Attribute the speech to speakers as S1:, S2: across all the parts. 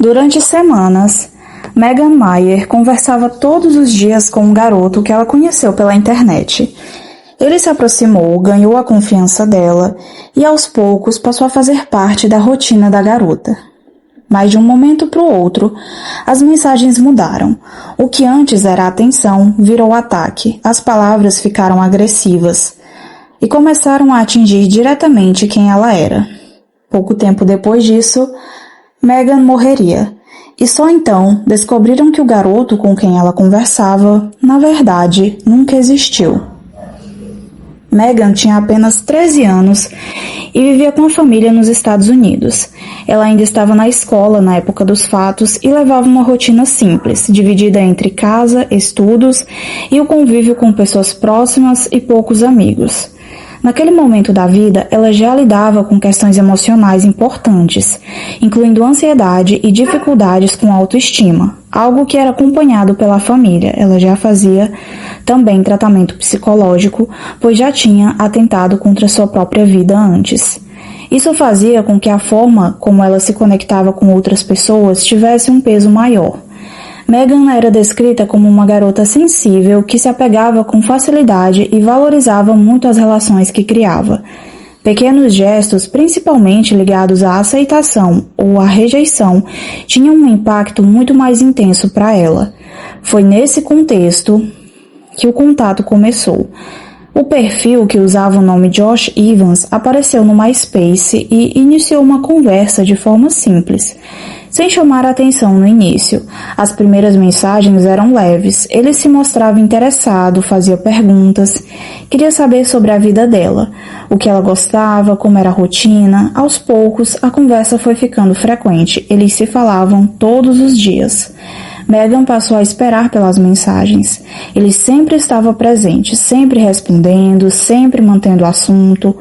S1: Durante semanas, Megan Meier conversava todos os dias com um garoto que ela conheceu pela internet. Ele se aproximou, ganhou a confiança dela e, aos poucos, passou a fazer parte da rotina da garota. Mas de um momento para o outro, as mensagens mudaram. O que antes era atenção virou ataque, as palavras ficaram agressivas e começaram a atingir diretamente quem ela era. Pouco tempo depois disso, Megan morreria, e só então descobriram que o garoto com quem ela conversava, na verdade, nunca existiu. Megan tinha apenas 13 anos e vivia com a família nos Estados Unidos. Ela ainda estava na escola na época dos fatos e levava uma rotina simples, dividida entre casa, estudos e o convívio com pessoas próximas e poucos amigos. Naquele momento da vida, ela já lidava com questões emocionais importantes, incluindo ansiedade e dificuldades com autoestima, algo que era acompanhado pela família. Ela já fazia também tratamento psicológico, pois já tinha atentado contra sua própria vida antes. Isso fazia com que a forma como ela se conectava com outras pessoas tivesse um peso maior. Megan era descrita como uma garota sensível que se apegava com facilidade e valorizava muito as relações que criava. Pequenos gestos, principalmente ligados à aceitação ou à rejeição, tinham um impacto muito mais intenso para ela. Foi nesse contexto que o contato começou. O perfil, que usava o nome Josh Evans, apareceu no MySpace e iniciou uma conversa de forma simples, sem chamar a atenção no início. As primeiras mensagens eram leves. Ele se mostrava interessado, fazia perguntas, queria saber sobre a vida dela, o que ela gostava, como era a rotina. Aos poucos, a conversa foi ficando frequente. Eles se falavam todos os dias. Megan passou a esperar pelas mensagens. Ele sempre estava presente, sempre respondendo, sempre mantendo o assunto.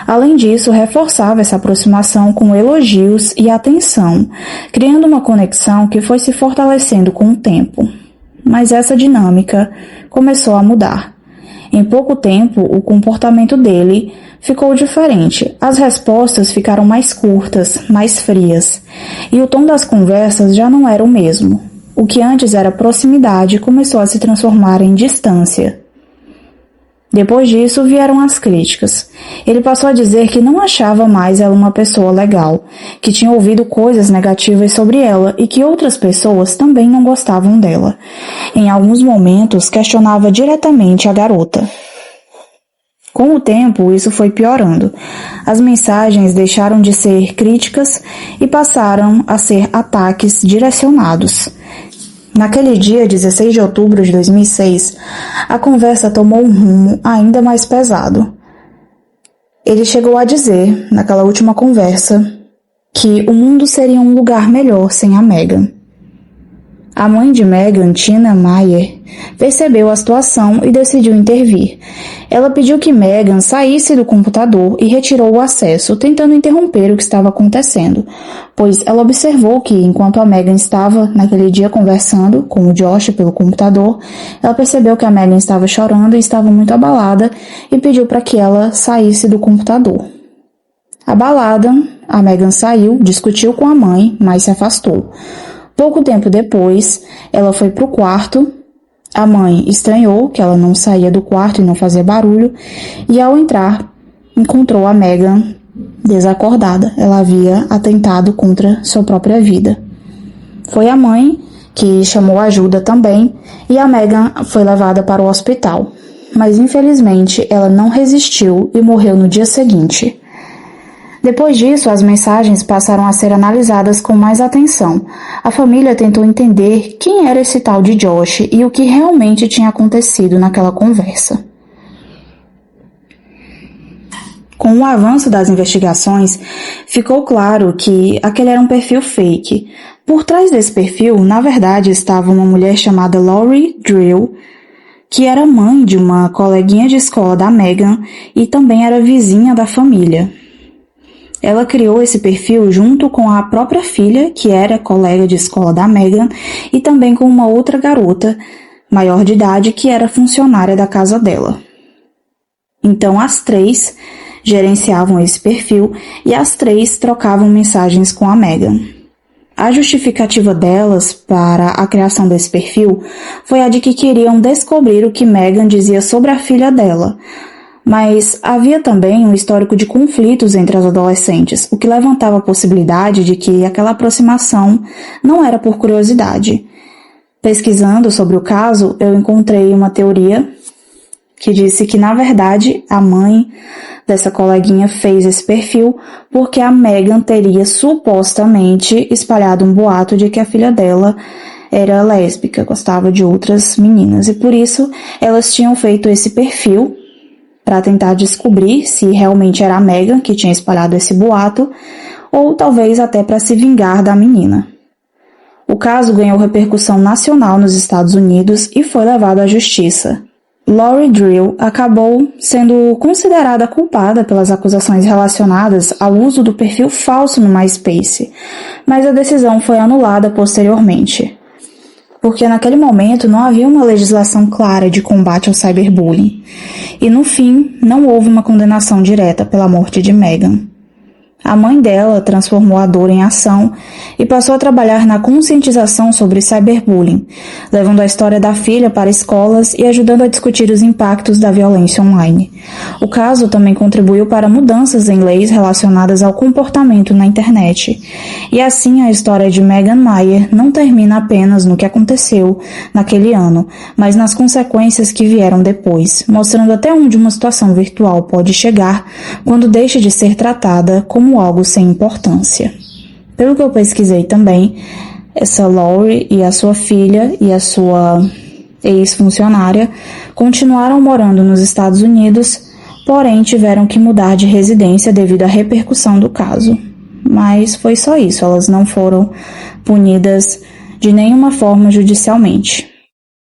S1: Além disso, reforçava essa aproximação com elogios e atenção, criando uma conexão que foi se fortalecendo com o tempo. Mas essa dinâmica começou a mudar. Em pouco tempo, o comportamento dele ficou diferente. As respostas ficaram mais curtas, mais frias, e o tom das conversas já não era o mesmo. O que antes era proximidade começou a se transformar em distância. Depois disso, vieram as críticas. Ele passou a dizer que não achava mais ela uma pessoa legal, que tinha ouvido coisas negativas sobre ela e que outras pessoas também não gostavam dela. Em alguns momentos, questionava diretamente a garota. Com o tempo, isso foi piorando. As mensagens deixaram de ser críticas e passaram a ser ataques direcionados. Naquele dia, 16 de outubro de 2006, a conversa tomou um rumo ainda mais pesado. Ele chegou a dizer, naquela última conversa, que o mundo seria um lugar melhor sem a Megan. A mãe de Megan, Tina Meier, percebeu a situação e decidiu intervir. Ela pediu que Megan saísse do computador e retirou o acesso, tentando interromper o que estava acontecendo, pois ela observou que, enquanto a Megan estava, naquele dia, conversando com o Josh pelo computador, ela percebeu que a Megan estava chorando e estava muito abalada e pediu para que ela saísse do computador. Abalada, a Megan saiu, discutiu com a mãe, mas se afastou. Pouco tempo depois, ela foi para o quarto. A mãe estranhou que ela não saía do quarto e não fazia barulho, e ao entrar, encontrou a Megan desacordada. Ela havia atentado contra sua própria vida. Foi a mãe que chamou ajuda também, e a Megan foi levada para o hospital. Mas infelizmente ela não resistiu e morreu no dia seguinte. Depois disso, as mensagens passaram a ser analisadas com mais atenção. A família tentou entender quem era esse tal de Josh e o que realmente tinha acontecido naquela conversa. Com o avanço das investigações, ficou claro que aquele era um perfil fake. Por trás desse perfil, na verdade, estava uma mulher chamada Lori Drill, que era mãe de uma coleguinha de escola da Megan e também era vizinha da família. Ela criou esse perfil junto com a própria filha, que era colega de escola da Megan, e também com uma outra garota, maior de idade, que era funcionária da casa dela. Então, as três gerenciavam esse perfil e as três trocavam mensagens com a Megan. A justificativa delas para a criação desse perfil foi a de que queriam descobrir o que Meghan dizia sobre a filha dela. Mas havia também um histórico de conflitos entre as adolescentes, o que levantava a possibilidade de que aquela aproximação não era por curiosidade. Pesquisando sobre o caso, eu encontrei uma teoria que disse que, na verdade, a mãe dessa coleguinha fez esse perfil porque a Meghan teria supostamente espalhado um boato de que a filha dela era lésbica, gostava de outras meninas, e por isso elas tinham feito esse perfil para tentar descobrir se realmente era a Meghan que tinha espalhado esse boato, ou talvez até para se vingar da menina. O caso ganhou repercussão nacional nos Estados Unidos e foi levado à justiça. Lori Drill acabou sendo considerada culpada pelas acusações relacionadas ao uso do perfil falso no MySpace, mas a decisão foi anulada posteriormente, porque naquele momento não havia uma legislação clara de combate ao cyberbullying, e no fim não houve uma condenação direta pela morte de Meghan. A mãe dela transformou a dor em ação e passou a trabalhar na conscientização sobre cyberbullying, levando a história da filha para escolas e ajudando a discutir os impactos da violência online. O caso também contribuiu para mudanças em leis relacionadas ao comportamento na internet. E assim a história de Meghan Mayer não termina apenas no que aconteceu naquele ano, mas nas consequências que vieram depois, mostrando até onde uma situação virtual pode chegar quando deixa de ser tratada como algo sem importância. Pelo que eu pesquisei também, essa Lori e a sua filha e a sua ex-funcionária continuaram morando nos Estados Unidos, porém tiveram que mudar de residência devido à repercussão do caso. Mas foi só isso, elas não foram punidas de nenhuma forma judicialmente.